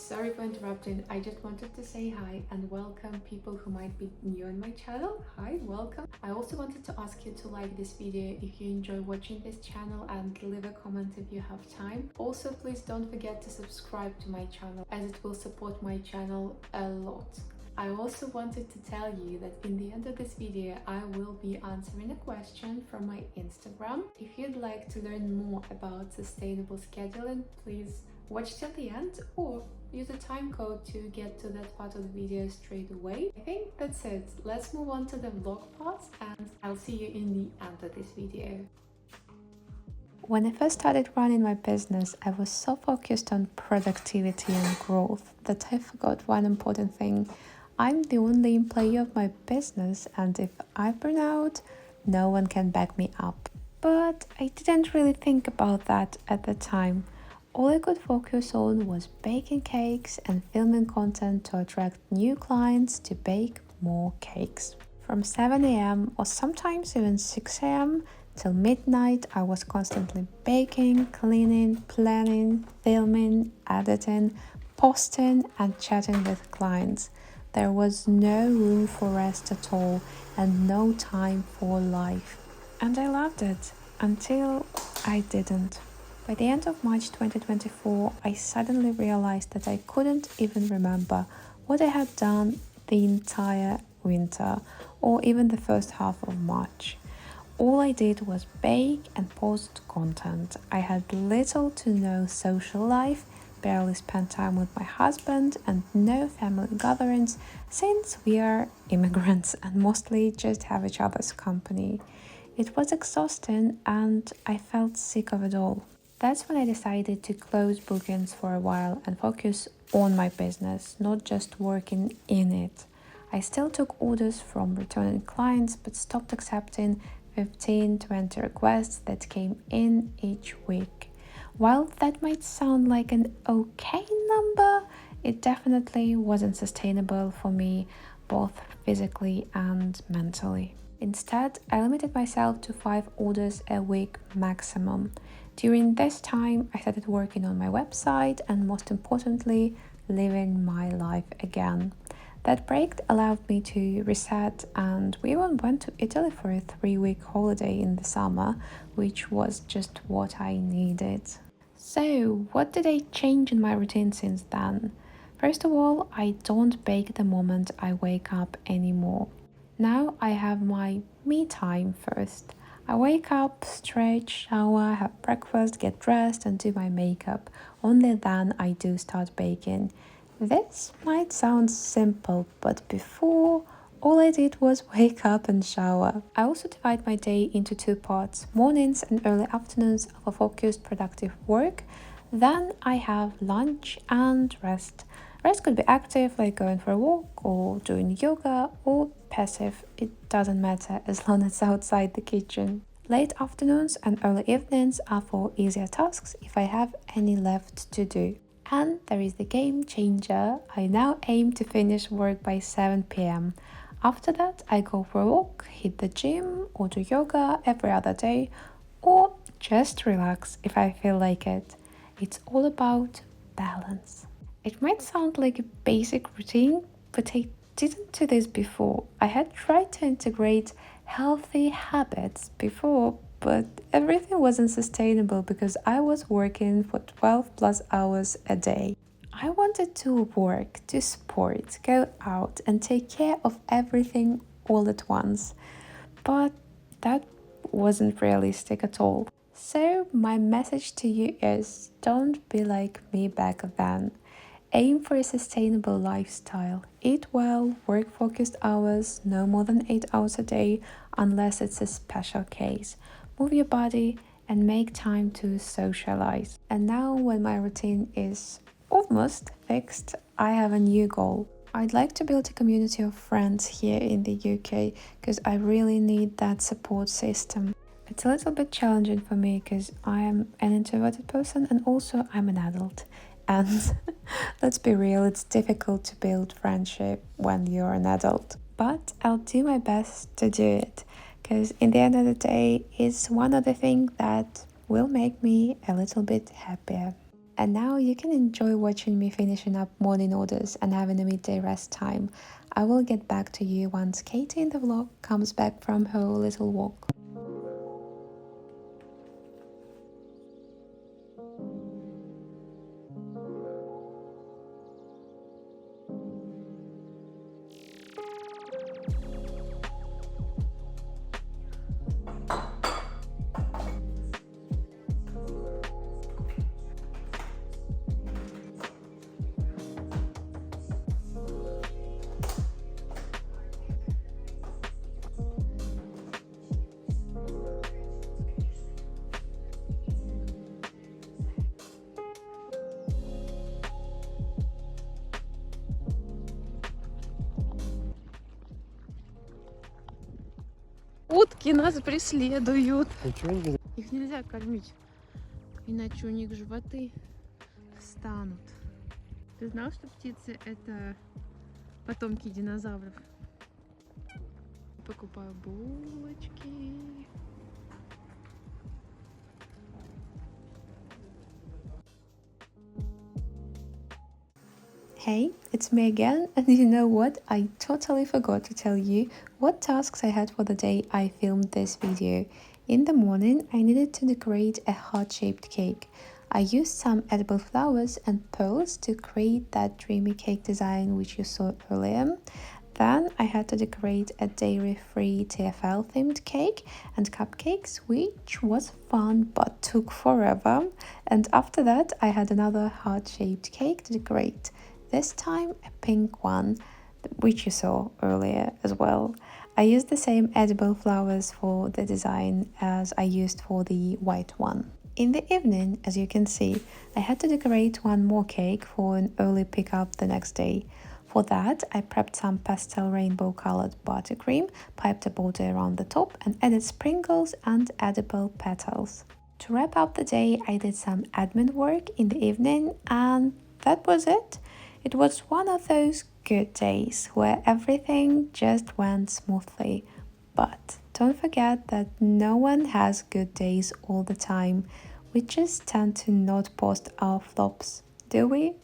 Sorry for interrupting. I just wanted to say hi and welcome people who might be new on my channel. Hi, welcome. I also wanted to ask you to like this video if you enjoy watching this channel and leave a comment if you have time. Also, please don't forget to subscribe to my channel as it will support my channel a lot. I also wanted to tell you that in the end of this video I will be answering a question from my Instagram. If you'd like to learn more about sustainable scheduling, please watch till the end or use a time code to get to that part of the video straight away. I think that's it. Let's move on to the vlog part and I'll see you in the end of this video. When I first started running my business, I was so focused on productivity and growth that I forgot one important thing. I'm the only employee of my business, and if I burn out, no one can back me up. But I didn't really think about that at the time. All I could focus on was baking cakes and filming content to attract new clients to bake more cakes. From 7 a.m. or sometimes even 6 a.m. till midnight, I was constantly baking, cleaning, planning, filming, editing, posting, and chatting with clients. There was no room for rest at all and no time for life. And I loved it until I didn't. By the end of March 2024, I suddenly realized that I couldn't even remember what I had done the entire winter or even the first half of March. All I did was bake and post content. I had little to no social life, barely spent time with my husband, and no family gatherings since we are immigrants and mostly just have each other's company. It was exhausting and I felt sick of it all. That's when I decided to close bookings for a while and focus on my business, not just working in it. I still took orders from returning clients but stopped accepting 15-20 requests that came in each week. While that might sound like an okay number, it definitely wasn't sustainable for me, both physically and mentally. Instead, I limited myself to 5 orders a week maximum. During this time, I started working on my website and, most importantly, living my life again. That break allowed me to reset, and we even went to Italy for a 3-week holiday in the summer, which was just what I needed. So, what did I change in my routine since then? First of all, I don't bake the moment I wake up anymore. Now I have my me time first. I wake up, stretch, shower, have breakfast, get dressed and do my makeup. Only then I do start baking. This might sound simple, but before, all I did was wake up and shower. I also divide my day into 2 parts, mornings and early afternoons of a focused, productive work. Then I have lunch and rest. Rest could be active, like going for a walk or doing yoga, or passive. It doesn't matter as long as it's outside the kitchen. Late afternoons and early evenings are for easier tasks if I have any left to do. And there is the game changer. I now aim to finish work by 7 p.m. After that, I go for a walk, hit the gym, or do yoga every other day, or just relax if I feel like it. It's all about balance. It might sound like a basic routine, but I didn't do this before. I had tried to integrate healthy habits before, but everything wasn't sustainable because I was working for 12 plus hours a day. I wanted to work, do sport, go out and take care of everything all at once, but that wasn't realistic at all. So my message to you is, don't be like me back then. Aim for a sustainable lifestyle. Eat well, work focused hours, no more than 8 hours a day unless it's a special case. Move your body and make time to socialize. And now when my routine is almost fixed, I have a new goal. I'd like to build a community of friends here in the UK because I really need that support system. It's a little bit challenging for me because I am an introverted person and also I'm an adult. And let's be real, it's difficult to build friendship when you're an adult. But I'll do my best to do it because in the end of the day, it's one of the things that will make me a little bit happier. and now you can enjoy watching me finishing up morning orders and having a midday rest time. I will get back to you once Katie in the vlog comes back from her little walk. Утки нас преследуют. Ничего. Их нельзя кормить, иначе у них животы встанут. Ты знал, что птицы — это потомки динозавров? Покупаю булочки. Hey, it's me again, and you know what? I totally forgot to tell you what tasks I had for the day I filmed this video. In the morning, I needed to decorate a heart-shaped cake. I used some edible flowers and pearls to create that dreamy cake design which you saw earlier. Then I had to decorate a dairy-free TFL themed cake and cupcakes, which was fun but took forever. And after that, I had another heart-shaped cake to decorate. This time a pink one, which you saw earlier as well. I used the same edible flowers for the design as I used for the white one. In the evening, as you can see, I had to decorate one more cake for an early pickup the next day. For that, I prepped some pastel rainbow colored buttercream, piped a border around the top and added sprinkles and edible petals. To wrap up the day, I did some admin work in the evening, and that was it. It was one of those good days where everything just went smoothly. But don't forget that no one has good days all the time. We just tend to not post our flops, do we?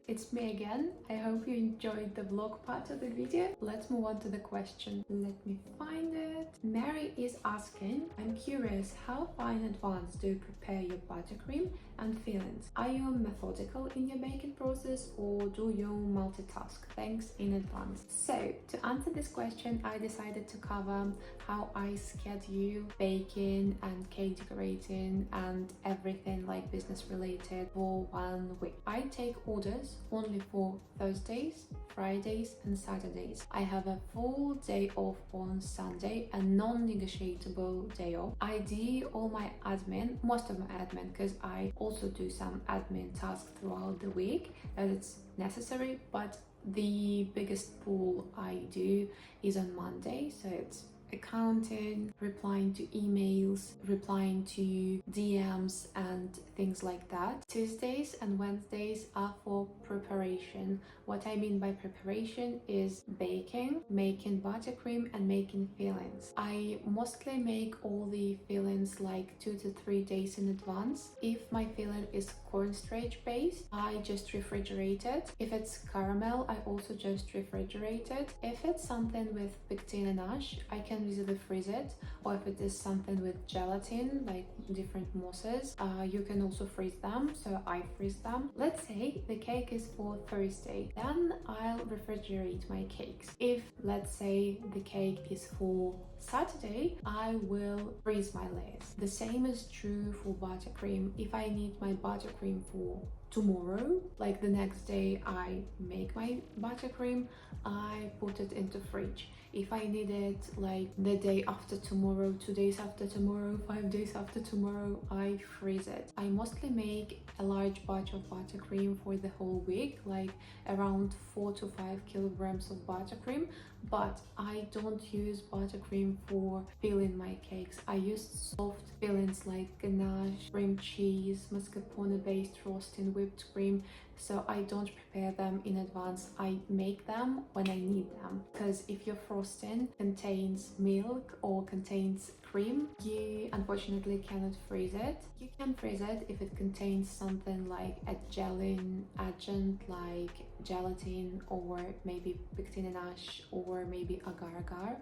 It's me again. I hope you enjoyed the vlog part of the video. Let's move on to the question. Let me find it. Mary is asking, I'm curious, how far in advance do you prepare your buttercream and fillings? Are you methodical in your baking process or do you multitask? Thanks in advance. So, to answer this question, I decided to cover how I schedule baking and cake decorating and everything like business related for 1 week. I take orders only for Thursdays, Fridays and Saturdays. I have a full day off on Sunday, a non-negotiable day off. I do all my admin, most of my admin, because I also do some admin tasks throughout the week as it's necessary, but the biggest pool I do is on Monday, so it's accounting, replying to emails, replying to DMs and things like that. Tuesdays and Wednesdays are for preparation. What I mean by preparation is baking, making buttercream and making fillings. I mostly make all the fillings like 2 to 3 days in advance. If my filling is cornstarch based, I just refrigerate it. If it's caramel, I also just refrigerate it. If it's something with pectin and ash, I can easily freeze it, or if it is something with gelatin like different mosses, you can also freeze them, so I freeze them. Let's say the cake is for Thursday, then I'll refrigerate my cakes. If let's say the cake is for Saturday, I will freeze my layers. The same is true for buttercream. If I need my buttercream for tomorrow, like the next day I make my buttercream, I put it into fridge. If I need it like the day after tomorrow, 2 days after tomorrow, 5 days after tomorrow, I freeze it. I mostly make a large batch of buttercream for the whole week, like around 4 to 5 kilograms of buttercream, but I don't use buttercream for filling my cakes. I use soft fillings like ganache, cream cheese, mascarpone based frosting, whipped cream, so I don't prepare them in advance. I make them when I need them, because if your frosting contains milk or contains cream, you unfortunately cannot freeze it. You can freeze it if it contains something like a gelling agent like gelatin or maybe pectinash or maybe agar-agar,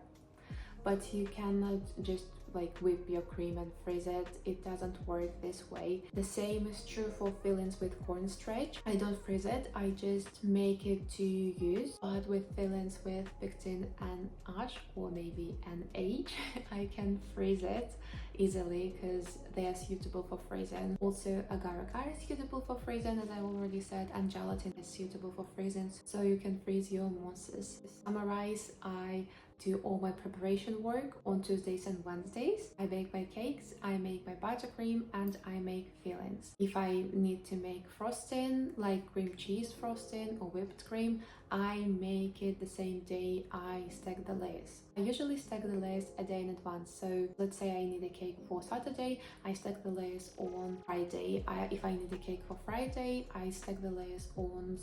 but you cannot just like whip your cream and freeze it. It doesn't work this way. The same is true for fillings with cornstarch. I don't freeze it, I just make it to use. But with fillings with pectin and ash, or maybe an H, I can freeze it easily because they are suitable for freezing. Also, agar-agar is suitable for freezing, as I already said, and gelatin is suitable for freezing, so you can freeze your mousses. To summarize, I do all my preparation work on Tuesdays and Wednesdays. I bake my cakes, I make my buttercream, and I make fillings. If I need to make frosting, like cream cheese frosting or whipped cream, I make it the same day I stack the layers. I usually stack the layers a day in advance. So let's say I need a cake for Saturday, I stack the layers on Friday. If I need a cake for Friday, I stack the layers on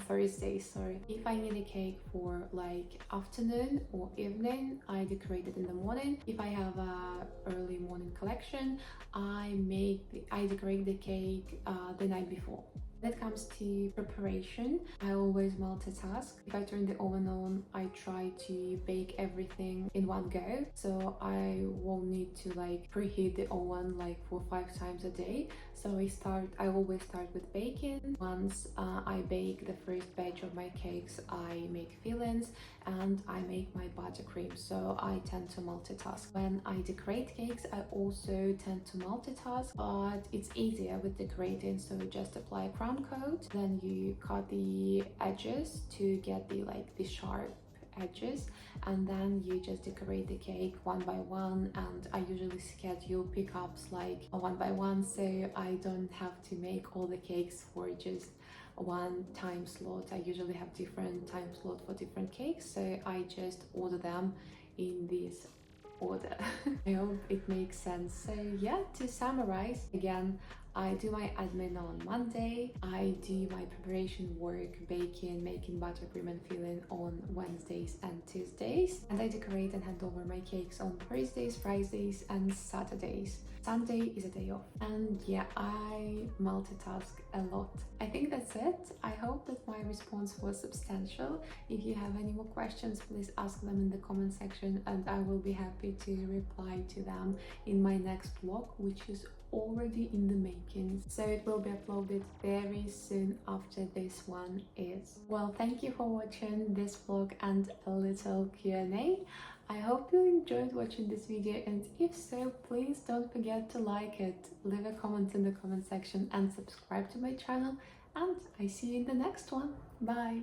Thursday, sorry. If I need a cake for like afternoon or evening, I decorate it in the morning. If I have a early morning collection, I decorate the cake the night before. When it comes to preparation, I always multitask. If I turn the oven on, I try to bake everything in one go, so I won't need to like preheat the oven like 4-5 times a day. So I always start with baking. Once I bake the first batch of my cakes, I make fillings and I make my buttercream, so I tend to multitask. When I decorate cakes, I also tend to multitask, but it's easier with decorating, so just apply a crumb coat, then you cut the edges to get the sharp edges, and then you just decorate the cake one by one. And I usually schedule pickups like one by one, so I don't have to make all the cakes for just one time slot. I usually have different time slot for different cakes, so I just order them in this order. I hope it makes sense. So yeah, to summarize again, I do my admin on Monday, I do my preparation work, baking, making buttercream and filling on Wednesdays and Tuesdays, and I decorate and hand over my cakes on Thursdays, Fridays and Saturdays. Sunday is a day off. And yeah, I multitask a lot. I think that's it. I hope that my response was substantial. If you have any more questions, please ask them in the comment section and I will be happy to reply to them in my next vlog, which is already in the making, so it will be uploaded very soon after this one is. Well, thank you for watching this vlog and a little Q&A. I hope you enjoyed watching this video, and if so, please don't forget to like it, leave a comment in the comment section and subscribe to my channel, and I see you in the next one. Bye!